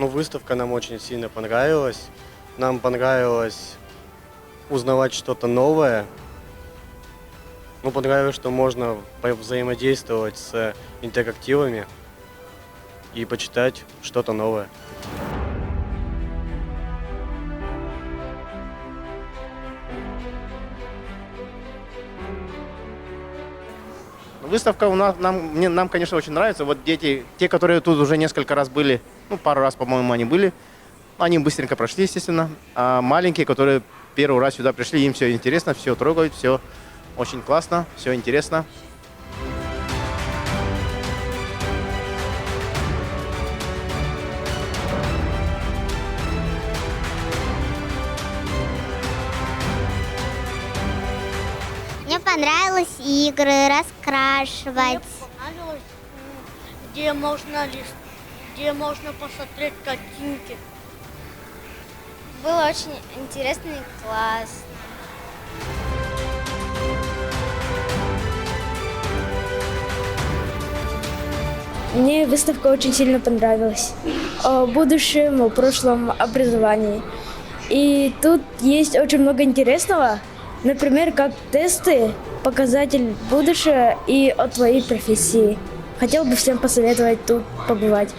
Ну, выставка нам очень сильно понравилась. Нам понравилось узнавать что-то новое. Ну, понравилось, что можно взаимодействовать с интерактивами и почитать что-то новое. Выставка у нас, нам, конечно, очень нравится. Вот дети, те, которые тут уже несколько раз были, ну, пару раз, по-моему, они были, они быстренько прошли, естественно. А маленькие, которые первый раз сюда пришли, им все интересно, все трогают, все очень классно, все интересно. Мне понравилось игры, раскрашивать. Понравилось, где можно посмотреть картинки. Было очень интересно и классно. Мне выставка очень сильно понравилась. О будущем, о прошлом образовании. И тут есть очень много интересного. Например, как тесты, показатель будущего и о твоей профессии. Хотел бы всем посоветовать тут побывать.